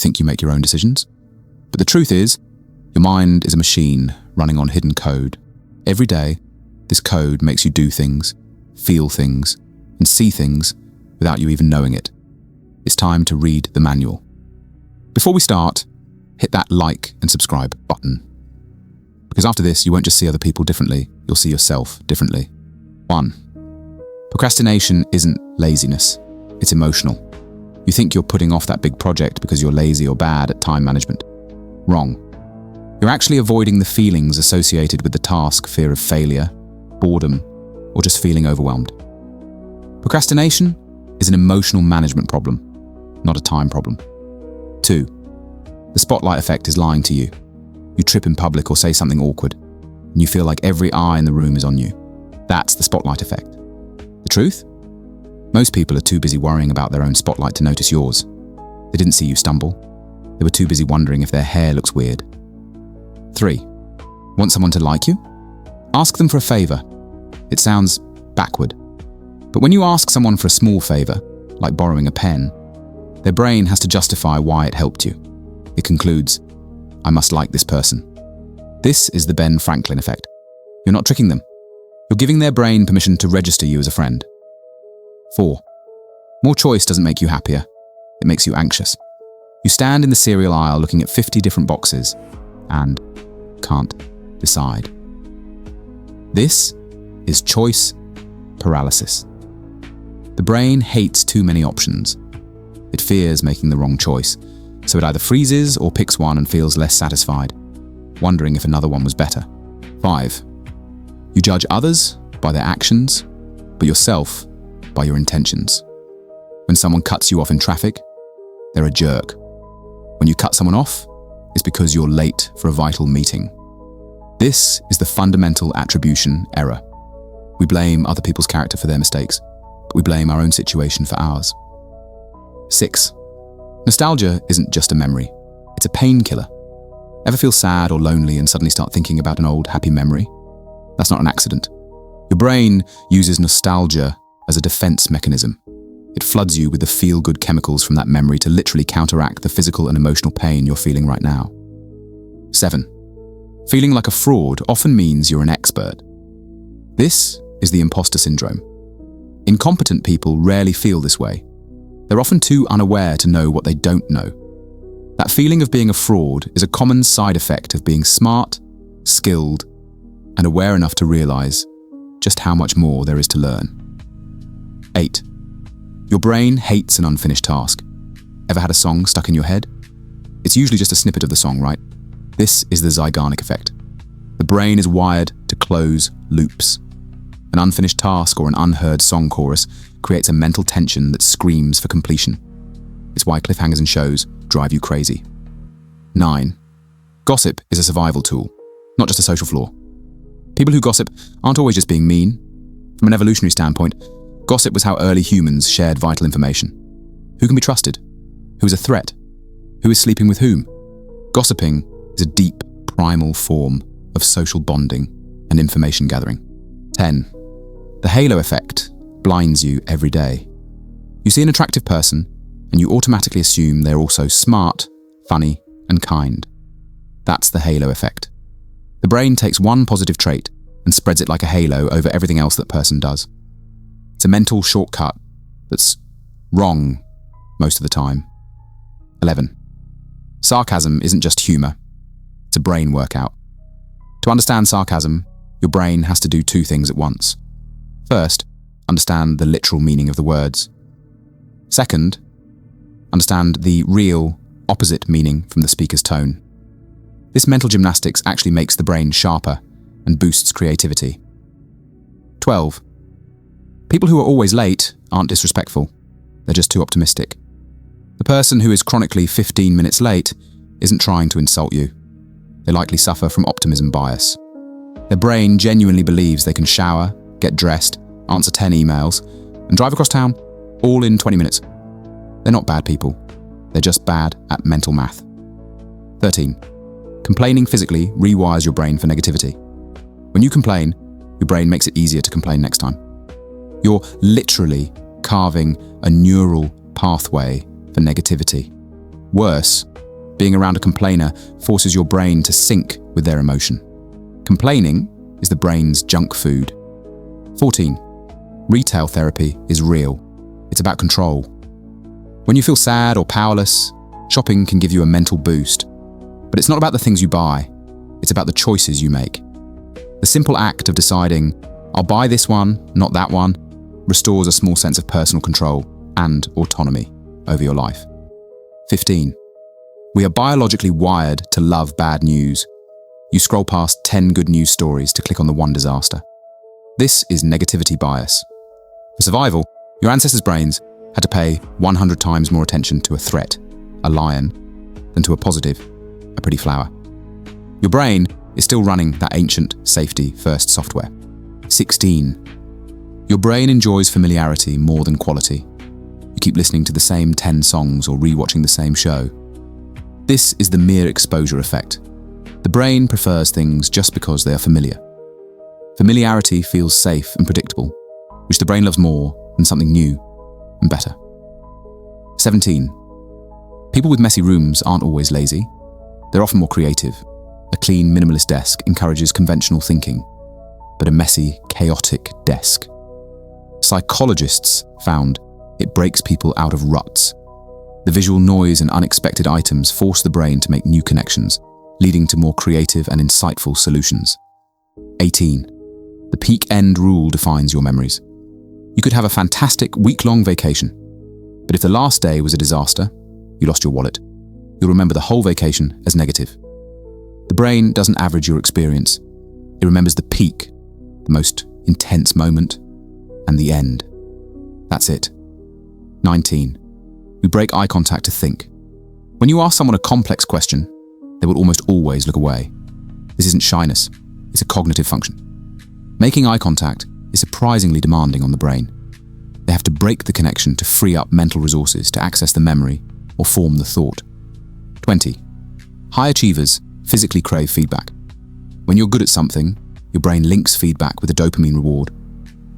think you make your own decisions. But the truth is, your mind is a machine running on hidden code. Every day, this code makes you do things, feel things, and see things without you even knowing it. It's time to read the manual. Before we start, hit that like and subscribe button. Because after this, you won't just see other people differently, you'll see yourself differently. 1. Procrastination isn't laziness, it's emotional. You think you're putting off that big project because you're lazy or bad at time management. Wrong. You're actually avoiding the feelings associated with the task, fear of failure, boredom, or just feeling overwhelmed. Procrastination is an emotional management problem, not a time problem. 2. The spotlight effect is lying to you. You trip in public or say something awkward, and you feel like every eye in the room is on you. That's the spotlight effect. The truth? Most people are too busy worrying about their own spotlight to notice yours. They didn't see you stumble. They were too busy wondering if their hair looks weird. 3. Want someone to like you? Ask them for a favor. It sounds backward. But when you ask someone for a small favor, like borrowing a pen, their brain has to justify why it helped you. It concludes, I must like this person. This is the Ben Franklin effect. You're not tricking them. You're giving their brain permission to register you as a friend. 4. More choice doesn't make you happier. It makes you anxious. You stand in the cereal aisle looking at 50 different boxes and can't decide. This is choice paralysis. The brain hates too many options. It fears making the wrong choice, so it either freezes or picks one and feels less satisfied, wondering if another one was better. 5. You judge others by their actions, but yourself by your intentions. When someone cuts you off in traffic, they're a jerk. When you cut someone off, it's because you're late for a vital meeting. This is the fundamental attribution error. We blame other people's character for their mistakes, but we blame our own situation for ours. 6. Nostalgia isn't just a memory, it's a painkiller. Ever feel sad or lonely and suddenly start thinking about an old happy memory? That's not an accident. Your brain uses nostalgia as a defense mechanism. It floods you with the feel-good chemicals from that memory to literally counteract the physical and emotional pain you're feeling right now. 7. Feeling like a fraud often means you're an expert. This is the imposter syndrome. Incompetent people rarely feel this way. They're often too unaware to know what they don't know. That feeling of being a fraud is a common side effect of being smart, skilled, and aware enough to realize just how much more there is to learn. 8. Your brain hates an unfinished task. Ever had a song stuck in your head? It's usually just a snippet of the song, right? This is the Zeigarnik effect. The brain is wired to close loops. An unfinished task or an unheard song chorus creates a mental tension that screams for completion. It's why cliffhangers in shows drive you crazy. 9. Gossip is a survival tool, not just a social flaw. People who gossip aren't always just being mean. From an evolutionary standpoint, gossip was how early humans shared vital information. Who can be trusted? Who is a threat? Who is sleeping with whom? Gossiping is a deep, primal form of social bonding and information gathering. 10. The halo effect blinds you every day. You see an attractive person, and you automatically assume they're also smart, funny, and kind. That's the halo effect. The brain takes one positive trait and spreads it like a halo over everything else that person does. It's a mental shortcut that's wrong most of the time. 11. Sarcasm isn't just humor. It's a brain workout. To understand sarcasm, your brain has to do two things at once. First, understand the literal meaning of the words. Second, understand the real, opposite meaning from the speaker's tone. This mental gymnastics actually makes the brain sharper and boosts creativity. 12. People who are always late aren't disrespectful. They're just too optimistic. The person who is chronically 15 minutes late isn't trying to insult you. They likely suffer from optimism bias. Their brain genuinely believes they can shower, get dressed, answer 10 emails, and drive across town, all in 20 minutes. They're not bad people. They're just bad at mental math. 13. Complaining physically rewires your brain for negativity. When you complain, your brain makes it easier to complain next time. You're literally carving a neural pathway for negativity. Worse, being around a complainer forces your brain to sync with their emotion. Complaining is the brain's junk food. 14. Retail therapy is real. It's about control. When you feel sad or powerless, shopping can give you a mental boost. But it's not about the things you buy, it's about the choices you make. The simple act of deciding, I'll buy this one, not that one, restores a small sense of personal control and autonomy over your life. 15. We are biologically wired to love bad news. You scroll past 10 good news stories to click on the one disaster. This is negativity bias. For survival, your ancestors' brains had to pay 100 times more attention to a threat, a lion, than to a positive, a pretty flower. Your brain is still running that ancient safety-first software. 16. Your brain enjoys familiarity more than quality. You keep listening to the same 10 songs or rewatching the same show. This is the mere exposure effect. The brain prefers things just because they are familiar. Familiarity feels safe and predictable, which the brain loves more than something new and better. 17. People with messy rooms aren't always lazy. They're often more creative. A clean, minimalist desk encourages conventional thinking, but a messy, chaotic desk. Psychologists found it breaks people out of ruts. The visual noise and unexpected items force the brain to make new connections, leading to more creative and insightful solutions. 18. The peak end rule defines your memories. You could have a fantastic week-long vacation, but if the last day was a disaster, you lost your wallet, you'll remember the whole vacation as negative. The brain doesn't average your experience. It remembers the peak, the most intense moment, and the end. That's it. 19. We break eye contact to think. When you ask someone a complex question, they will almost always look away. This isn't shyness, it's a cognitive function. Making eye contact is surprisingly demanding on the brain. They have to break the connection to free up mental resources to access the memory or form the thought. 20. High achievers physically crave feedback. When you're good at something, your brain links feedback with a dopamine reward.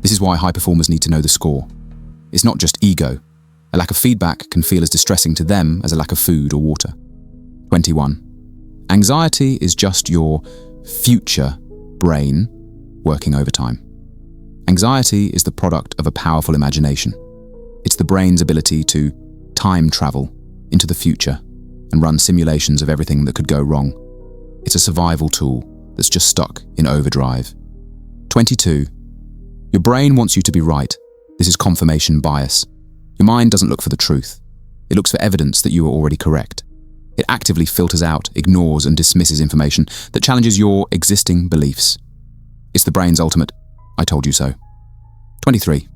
This is why high performers need to know the score. It's not just ego. A lack of feedback can feel as distressing to them as a lack of food or water. 21. Anxiety is just your future brain working overtime. Anxiety is the product of a powerful imagination. It's the brain's ability to time travel into the future and run simulations of everything that could go wrong. It's a survival tool that's just stuck in overdrive. 22. Your brain wants you to be right. This is confirmation bias. Your mind doesn't look for the truth. It looks for evidence that you are already correct. It actively filters out, ignores, and dismisses information that challenges your existing beliefs. It's the brain's ultimate, I told you so. 23.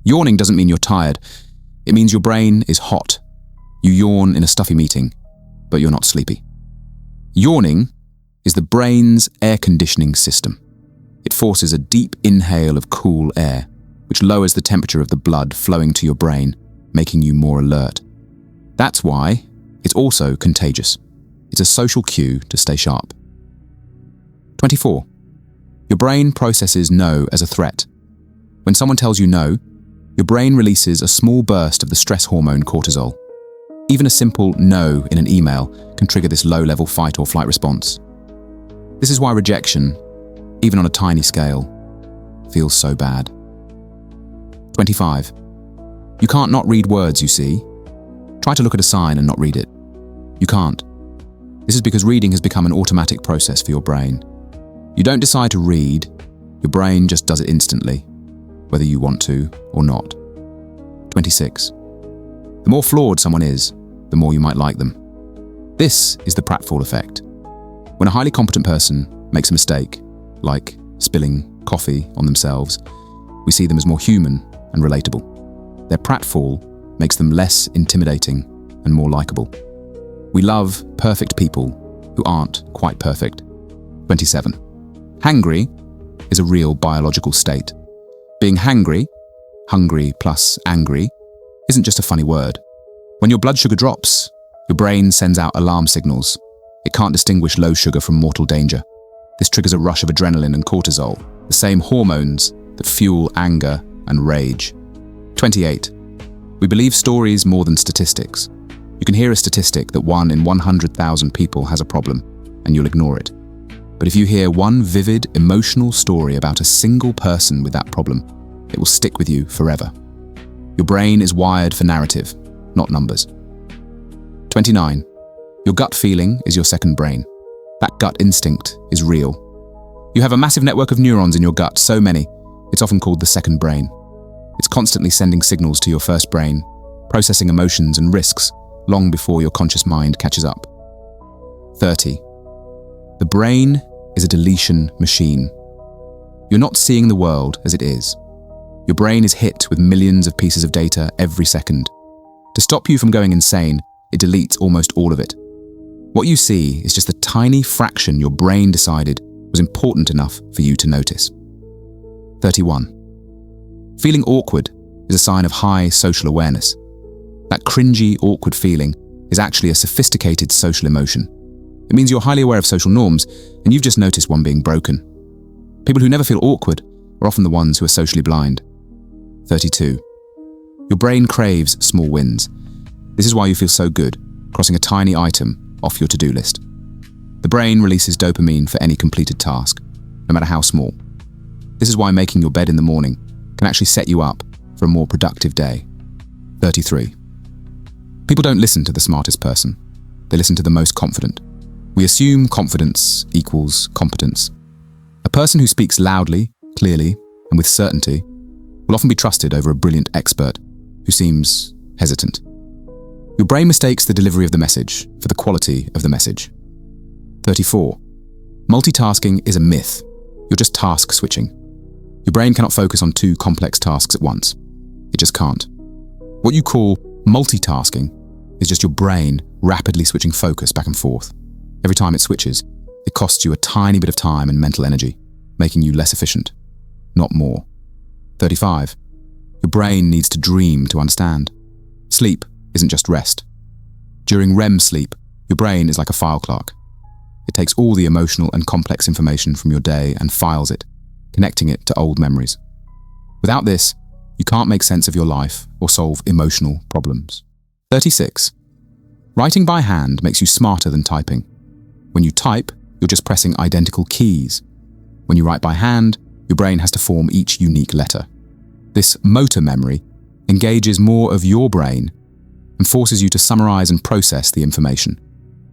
Yawning doesn't mean you're tired. It means your brain is hot. You yawn in a stuffy meeting, but you're not sleepy. Yawning is the brain's air conditioning system. It forces a deep inhale of cool air, which lowers the temperature of the blood flowing to your brain, making you more alert. That's why it's also contagious. It's a social cue to stay sharp. 24. Your brain processes no as a threat. When someone tells you no, your brain releases a small burst of the stress hormone cortisol. Even a simple no in an email can trigger this low-level fight or flight response. This is why rejection, even on a tiny scale, feels so bad. 25. You can't not read words you see. Try to look at a sign and not read it. You can't. This is because reading has become an automatic process for your brain. You don't decide to read, your brain just does it instantly, whether you want to or not. 26. The more flawed someone is, the more you might like them. This is the pratfall effect. When a highly competent person makes a mistake, like spilling coffee on themselves, we see them as more human and relatable. Their pratfall makes them less intimidating and more likable. We love perfect people who aren't quite perfect. 27. Hangry is a real biological state. Being hangry, hungry plus angry, isn't just a funny word. When your blood sugar drops, your brain sends out alarm signals. It can't distinguish low sugar from mortal danger. This triggers a rush of adrenaline and cortisol, the same hormones that fuel anger and rage. 28. We believe stories more than statistics. You can hear a statistic that 1 in 100,000 people has a problem, and you'll ignore it. But if you hear one vivid, emotional story about a single person with that problem, it will stick with you forever. Your brain is wired for narrative, not numbers. 29. Your gut feeling is your second brain. That gut instinct is real. You have a massive network of neurons in your gut, so many, it's often called the second brain. It's constantly sending signals to your first brain, processing emotions and risks long before your conscious mind catches up. 30. The brain is a deletion machine. You're not seeing the world as it is. Your brain is hit with millions of pieces of data every second. To stop you from going insane, it deletes almost all of it. What you see is just the tiny fraction your brain decided was important enough for you to notice. 31. Feeling awkward is a sign of high social awareness. That cringy, awkward feeling is actually a sophisticated social emotion. It means you're highly aware of social norms, and you've just noticed one being broken. People who never feel awkward are often the ones who are socially blind. 32. Your brain craves small wins. This is why you feel so good, crossing a tiny item off your to-do list. The brain releases dopamine for any completed task, no matter how small. This is why making your bed in the morning can actually set you up for a more productive day. 33. People don't listen to the smartest person. They listen to the most confident. We assume confidence equals competence. A person who speaks loudly, clearly, and with certainty will often be trusted over a brilliant expert who seems hesitant. Your brain mistakes the delivery of the message for the quality of the message. 34. Multitasking is a myth. You're just task switching. Your brain cannot focus on 2 complex tasks at once. It just can't. What you call multitasking is just your brain rapidly switching focus back and forth. Every time it switches, it costs you a tiny bit of time and mental energy, making you less efficient, not more. 35. Your brain needs to dream to understand. Sleep isn't just rest. During REM sleep, your brain is like a file clerk. It takes all the emotional and complex information from your day and files it, connecting it to old memories. Without this, you can't make sense of your life or solve emotional problems. 36. Writing by hand makes you smarter than typing. When you type, you're just pressing identical keys. When you write by hand, your brain has to form each unique letter. This motor memory engages more of your brain and forces you to summarize and process the information,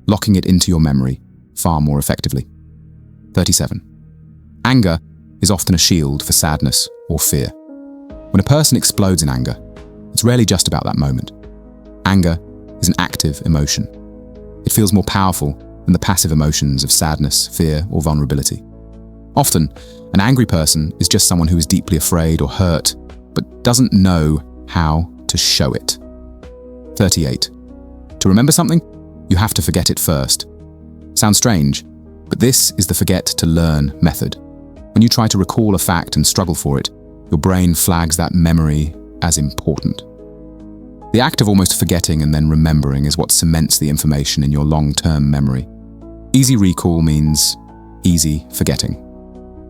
locking it into your memory far more effectively. 37. Anger is often a shield for sadness or fear. When a person explodes in anger, it's rarely just about that moment. Anger is an active emotion. It feels more powerful than the passive emotions of sadness, fear, or vulnerability. Often, an angry person is just someone who is deeply afraid or hurt, but doesn't know how to show it. 38. To remember something, you have to forget it first. Sounds strange, but this is the forget to learn method. When you try to recall a fact and struggle for it, your brain flags that memory as important. The act of almost forgetting and then remembering is what cements the information in your long-term memory. Easy recall means easy forgetting.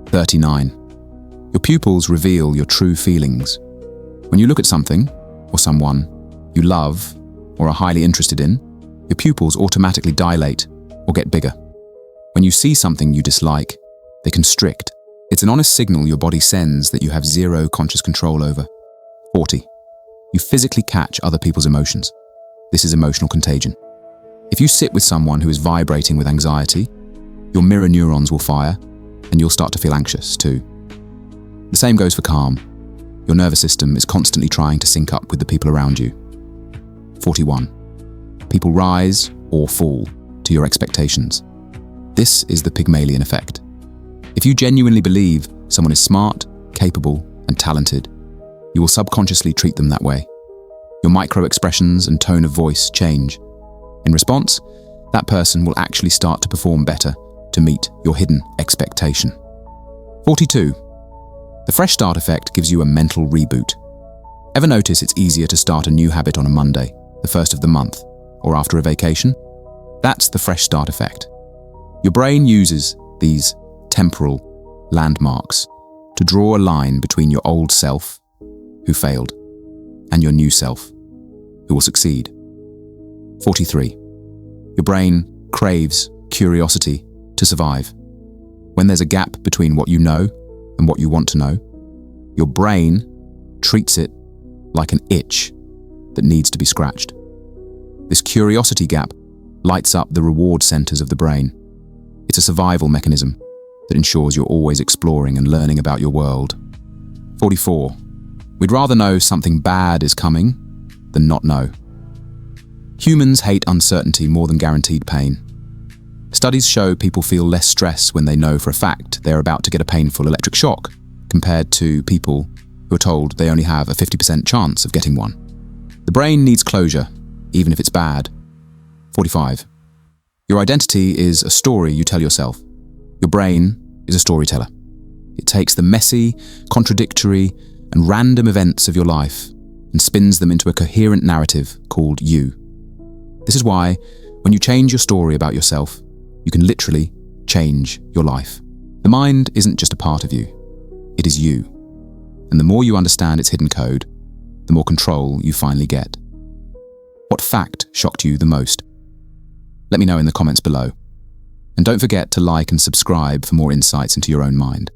39. Your pupils reveal your true feelings. When you look at something, or someone, you love, or are highly interested in, your pupils automatically dilate or get bigger. When you see something you dislike, they constrict. It's an honest signal your body sends that you have zero conscious control over. 40. You physically catch other people's emotions. This is emotional contagion. If you sit with someone who is vibrating with anxiety, your mirror neurons will fire, and you'll start to feel anxious too. The same goes for calm. Your nervous system is constantly trying to sync up with the people around you. 41. People rise or fall to your expectations. This is the Pygmalion effect. If you genuinely believe someone is smart, capable, and talented, you will subconsciously treat them that way. Your micro-expressions and tone of voice change. In response, that person will actually start to perform better to meet your hidden expectation. 42. The fresh start effect gives you a mental reboot. Ever notice it's easier to start a new habit on a Monday, the first of the month, or after a vacation? That's the fresh start effect. Your brain uses these temporal landmarks to draw a line between your old self, who failed, and your new self, who will succeed. 43. Your brain craves curiosity to survive. When there's a gap between what you know and what you want to know, your brain treats it like an itch that needs to be scratched. This curiosity gap lights up the reward centers of the brain. It's a survival mechanism that ensures you're always exploring and learning about your world. 44. We'd rather know something bad is coming than not know. Humans hate uncertainty more than guaranteed pain. Studies show people feel less stress when they know for a fact they're about to get a painful electric shock, compared to people who are told they only have a 50% chance of getting one. The brain needs closure, even if it's bad. 45. Your identity is a story you tell yourself. Your brain is a storyteller. It takes the messy, contradictory, and random events of your life and spins them into a coherent narrative called you. This is why, when you change your story about yourself, you can literally change your life. The mind isn't just a part of you, it is you. And the more you understand its hidden code, the more control you finally get. What fact shocked you the most? Let me know in the comments below. And don't forget to like and subscribe for more insights into your own mind.